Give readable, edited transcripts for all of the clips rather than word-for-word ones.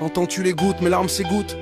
Entends-tu les gouttes, mes larmes s'égouttent.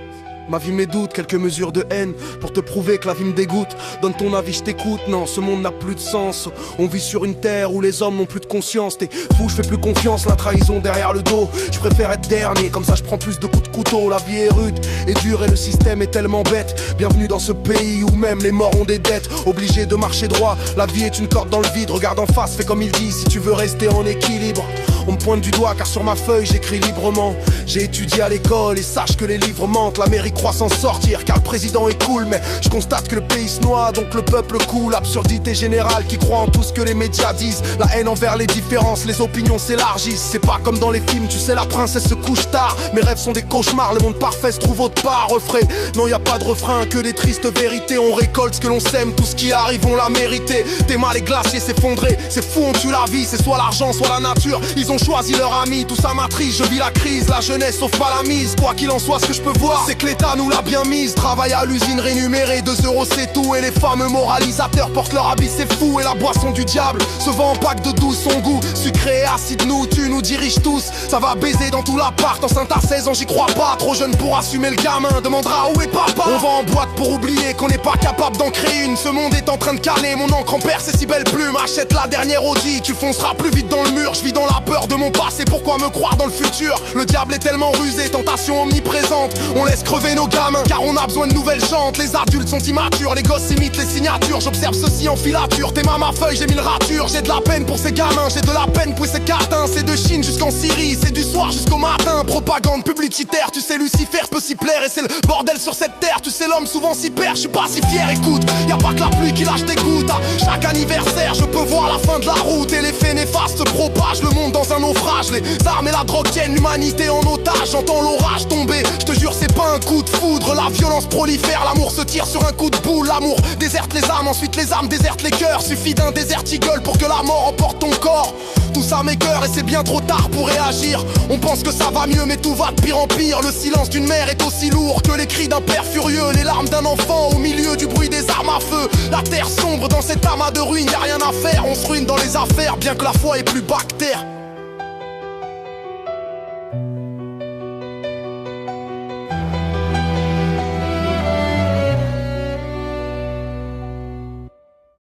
Ma vie mes doutes, quelques mesures de haine pour te prouver que la vie me dégoûte. Donne ton avis, je t'écoute. Non, ce monde n'a plus de sens. On vit sur une terre où les hommes n'ont plus de conscience. T'es fou, je fais plus confiance, la trahison derrière le dos. Je préfère être dernier, comme ça je prends plus de coups de couteau. La vie est rude et dure et le système est tellement bête. Bienvenue dans ce pays où même les morts ont des dettes. Obligé de marcher droit, la vie est une corde dans le vide. Regarde en face, fais comme il dit si tu veux rester en équilibre. On me pointe du doigt car sur ma feuille j'écris librement. J'ai étudié à l'école et sache que les livres mentent. La mairie croit s'en sortir car le président est cool, mais je constate que le pays se noie donc le peuple coule. Absurdité générale qui croit en tout ce que les médias disent. La haine envers les différences, les opinions s'élargissent. C'est pas comme dans les films, tu sais la princesse se couche tard. Mes rêves sont des cauchemars, le monde parfait se trouve autre part. Refrain, non y a pas de refrain, que des tristes vérités. On récolte ce que l'on sème, tout ce qui arrive on l'a mérité. Tes mal et glaciers s'effondrer, c'est fou on tue la vie. C'est soit l'argent soit la nature, ils ont choisi leur ami. Tout ça m'attriste, je vis la crise, la jeunesse sauf pas la mise. Quoi qu'il en soit, ce que je peux voir c'est que l'État nous l'a bien mise. Travail à l'usine rémunéré, 2 euros c'est tout. Et les fameux moralisateurs portent leur habit, c'est fou. Et la boisson du diable se vend en pack de 12. Son goût sucré et acide nous tue, nous dirige tous. Ça va baiser dans tout l'appart, enceinte à 16 ans j'y crois pas. Trop jeune pour assumer le gamin, demandera où est papa. On va en boîte pour oublier qu'on n'est pas capable d'en créer une. Ce monde est en train de caler, mon encre en perd ses si belles plumes. Achète la dernière Audi, tu fonceras plus vite dans le mur. Je vis dans la peur de mon passé, pourquoi me croire dans le futur? Le diable est tellement rusé, tentation omniprésente. On laisse crever nos gamins car on a besoin de nouvelles jantes. Les adultes sont immatures, les gosses imitent les signatures. J'observe ceci en filature, t'es ma feuille, j'ai 1000 ratures. J'ai de la peine pour ces gamins, j'ai de la peine pour ces catins. C'est de Chine jusqu'en Syrie, c'est du soir jusqu'au matin. Propagande publicitaire, tu sais Lucifer peut s'y plaire. Et c'est le bordel sur cette terre, tu sais l'homme souvent s'y perd. Je suis pas si fier, écoute, y a pas que la pluie qui lâche des gouttes. À chaque anniversaire, je peux voir la fin de la route. Et l'effet néfaste se propage, le monde dans un naufrage. Les armes et la drogue tiennent l'humanité en otage. J'entends l'orage tomber, je te jure c'est pas un coup de foudre. La violence prolifère, l'amour se tire sur un coup de boule. L'amour déserte les âmes, ensuite les âmes désertent les cœurs. Suffit d'un désert eagle pour que la mort emporte ton corps. Tout ça m'écoeure et c'est bien trop tard pour réagir. On pense que ça va mieux mais tout va de pire en pire. Le silence d'une mère est aussi lourd que les cris d'un père furieux. Les larmes d'un enfant au milieu du bruit des armes à feu. La terre sombre dans cet amas de ruines, y'a rien à faire. On se ruine dans les affaires bien que la foi est plus bactère.